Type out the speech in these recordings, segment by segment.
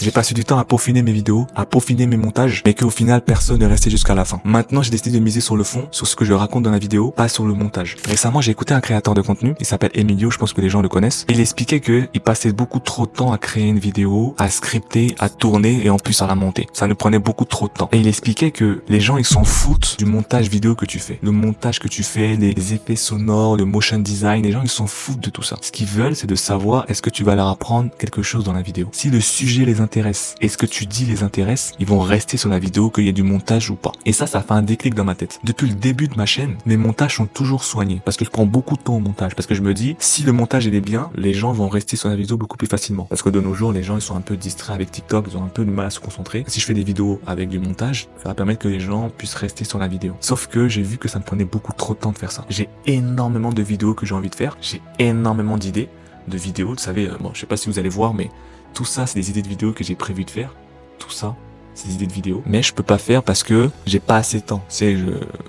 J'ai passé du temps à peaufiner mes vidéos, à peaufiner mes montages, mais qu'au final, personne n'est resté jusqu'à la fin. Maintenant, j'ai décidé de miser sur le fond, sur ce que je raconte dans la vidéo, pas sur le montage. Récemment, j'ai écouté un créateur de contenu, il s'appelle Emilio, je pense que les gens le connaissent. Il expliquait qu'il passait beaucoup trop de temps à créer une vidéo, à scripter, à tourner et en plus à la monter. Ça nous prenait beaucoup trop de temps. Et il expliquait que les gens, ils s'en foutent du montage vidéo que tu fais. Le montage que tu fais, les effets sonores, le motion design, les gens, ils s'en foutent de tout ça. Ce qu'ils veulent, c'est de savoir est-ce que tu vas leur apprendre quelque chose dans la vidéo. Si le sujet les intéresse et ce que tu dis les intéresse, ils vont rester sur la vidéo qu'il y ait du montage ou pas. Et ça fait un déclic dans ma tête. Depuis le début de ma chaîne, mes montages sont toujours soignés parce que je prends beaucoup de temps au montage. Parce que je me dis, si le montage il est bien, les gens vont rester sur la vidéo beaucoup plus facilement. Parce que de nos jours, les gens ils sont un peu distraits avec TikTok, ils ont un peu de mal à se concentrer. Si je fais des vidéos avec du montage, ça va permettre que les gens puissent rester sur la vidéo. Sauf que j'ai vu que ça me prenait beaucoup trop de temps de faire ça. J'ai énormément de vidéos que j'ai envie de faire. J'ai énormément d'idées de vidéos. Vous savez, bon, je sais pas si vous allez voir, mais tout ça, c'est des idées de vidéos que j'ai prévu de faire. Tout ça, c'est des idées de vidéos. Mais je peux pas faire parce que j'ai pas assez de temps.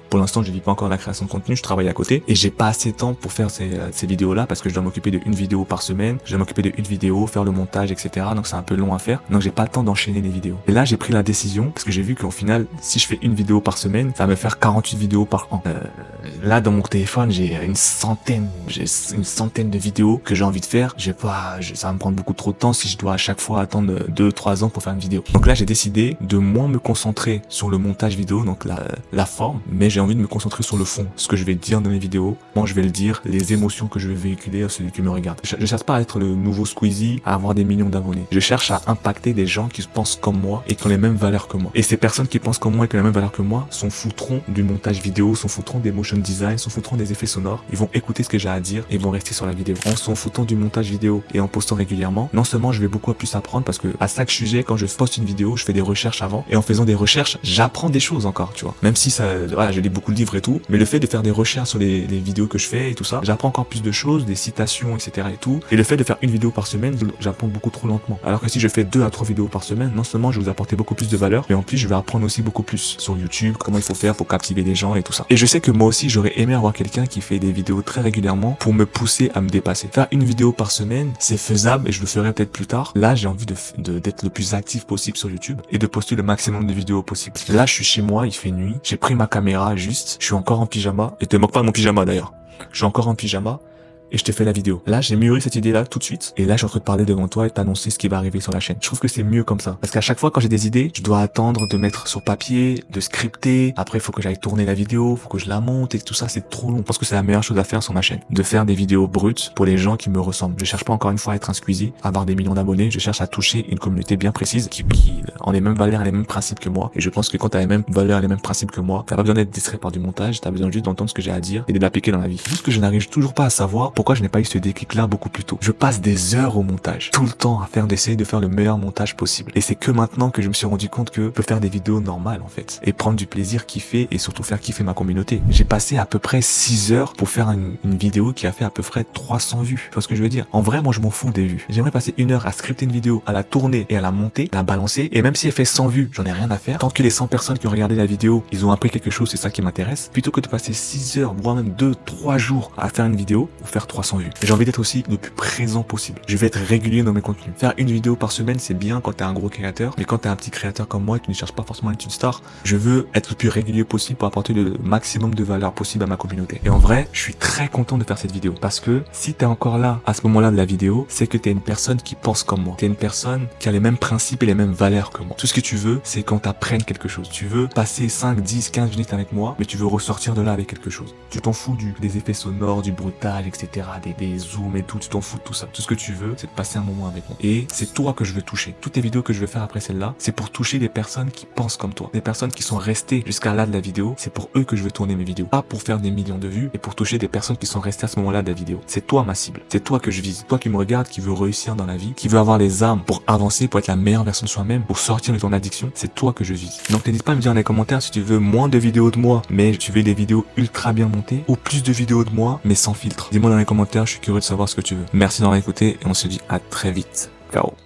Pour l'instant, je vis pas encore la création de contenu, je travaille à côté et j'ai pas assez de temps pour faire ces vidéos-là parce que je dois m'occuper d'une vidéo par semaine, je dois m'occuper d'une vidéo, faire le montage, etc. Donc c'est un peu long à faire. Donc j'ai pas le temps d'enchaîner les vidéos. Et là, j'ai pris la décision parce que j'ai vu qu'au final, si je fais une vidéo par semaine, ça va me faire 48 vidéos par an. Là, dans mon téléphone, j'ai une centaine de vidéos que j'ai envie de faire. Ça va me prendre beaucoup trop de temps si je dois à chaque fois attendre 2-3 ans pour faire une vidéo. Donc là, j'ai décidé de moins me concentrer sur le montage vidéo, donc la forme, mais j'ai envie de me concentrer sur le fond, ce que je vais dire dans mes vidéos, comment je vais le dire, les émotions que je vais véhiculer à celui qui me regarde. Je cherche pas à être le nouveau Squeezie, à avoir des millions d'abonnés. Je cherche à impacter des gens qui pensent comme moi et qui ont les mêmes valeurs que moi. Et ces personnes qui pensent comme moi et qui ont les mêmes valeurs que moi s'en foutront du montage vidéo, s'en foutront des motion design, s'en foutront des effets sonores. Ils vont écouter ce que j'ai à dire et ils vont rester sur la vidéo. En s'en foutant du montage vidéo et en postant régulièrement, non seulement je vais beaucoup plus apprendre parce que à chaque sujet, quand je poste une vidéo, je fais des recherches avant et en faisant des recherches, j'apprends des choses encore, tu vois. Même si voilà, je lis beaucoup de livres et tout, mais le fait de faire des recherches sur les vidéos que je fais et tout ça, j'apprends encore plus de choses, des citations, etc. et tout. Et le fait de faire une vidéo par semaine, j'apprends beaucoup trop lentement. Alors que si je fais 2 à 3 vidéos par semaine, non seulement je vais vous apporter beaucoup plus de valeur, mais en plus je vais apprendre aussi beaucoup plus sur YouTube, comment il faut faire pour captiver les gens et tout ça. Et je sais que moi aussi j'aurais aimé avoir quelqu'un qui fait des vidéos très régulièrement pour me pousser à me dépasser. Faire une vidéo par semaine, c'est faisable et je le ferai peut-être plus tard. Là, j'ai envie d'être le plus actif possible sur YouTube et de poster le maximum de vidéos possible. Là, je suis chez moi, il fait nuit, j'ai pris ma caméra juste, je suis encore en pyjama, et te moque pas de mon pyjama d'ailleurs. Je suis encore en pyjama, et je te fais la vidéo. Là, j'ai mûri cette idée-là tout de suite. Et là, je suis en train de parler devant toi et t'annoncer ce qui va arriver sur la chaîne. Je trouve que c'est mieux comme ça. Parce qu'à chaque fois, quand j'ai des idées, je dois attendre de mettre sur papier, de scripter. Après, il faut que j'aille tourner la vidéo, faut que je la monte et tout ça, c'est trop long. Je pense que c'est la meilleure chose à faire sur ma chaîne. De faire des vidéos brutes pour les gens qui me ressemblent. Je cherche pas encore une fois à être un Squeezie, à avoir des millions d'abonnés. Je cherche à toucher une communauté bien précise qui ont les mêmes valeurs et les mêmes principes que moi. Et je pense que quand t'as les mêmes valeurs et les mêmes principes que moi, t'as pas besoin d'être distrait par du montage, t'as besoin juste d'entendre ce que j'ai à dire et de l'appliquer dans la vie. Juste que je n'arrive toujours pas à savoir pourquoi je n'ai pas eu ce déclic là beaucoup plus tôt. Je passe des heures au montage, tout le temps à d'essayer de faire le meilleur montage possible. Et c'est que maintenant que je me suis rendu compte que je peux faire des vidéos normales en fait. Et prendre du plaisir, kiffer et surtout faire kiffer ma communauté. J'ai passé à peu près 6 heures pour faire une vidéo qui a fait à peu près 300 vues. Tu vois ce que je veux dire? En vrai, moi je m'en fous des vues. J'aimerais passer 1 heure à scripter une vidéo, à la tourner et à la monter, à la balancer. Et même si elle fait 100 vues, j'en ai rien à faire. Tant que les 100 personnes qui ont regardé la vidéo, ils ont appris quelque chose, c'est ça qui m'intéresse. Plutôt que de passer 6 heures, voire même 2-3 jours à faire une vidéo ou faire 300 vues. J'ai envie d'être aussi le plus présent possible. Je vais être régulier dans mes contenus. Faire une vidéo par semaine, c'est bien quand t'es un gros créateur, mais quand t'es un petit créateur comme moi et que tu ne cherches pas forcément à être une star, je veux être le plus régulier possible pour apporter le maximum de valeur possible à ma communauté. Et en vrai, je suis très content de faire cette vidéo parce que si t'es encore là à ce moment-là de la vidéo, c'est que t'es une personne qui pense comme moi. T'es une personne qui a les mêmes principes et les mêmes valeurs que moi. Tout ce que tu veux, c'est qu'on t'apprenne quelque chose. Tu veux passer 5, 10, 15 minutes avec moi, mais tu veux ressortir de là avec quelque chose. Tu t'en fous des effets sonores, du brutal, etc., des zooms et tout, tu t'en fous de tout ça. Tout ce que tu veux, c'est de passer un moment avec moi. Et c'est toi que je veux toucher. Toutes les vidéos que je vais faire après celle-là, c'est pour toucher des personnes qui pensent comme toi. Des personnes qui sont restées jusqu'à là de la vidéo, c'est pour eux que je veux tourner mes vidéos. Pas pour faire des millions de vues, et pour toucher des personnes qui sont restées à ce moment-là de la vidéo. C'est toi ma cible. C'est toi que je vise. Toi qui me regarde, qui veut réussir dans la vie, qui veut avoir les armes pour avancer, pour être la meilleure version de soi-même, pour sortir de ton addiction. C'est toi que je vise. Donc n'hésite pas à me dire dans les commentaires si tu veux moins de vidéos de moi, mais tu veux des vidéos ultra bien montées, ou plus de vidéos de moi, mais sans filtre. Dis-moi dans les commentaires, je suis curieux de savoir ce que tu veux. Merci d'avoir écouté et on se dit à très vite. Ciao.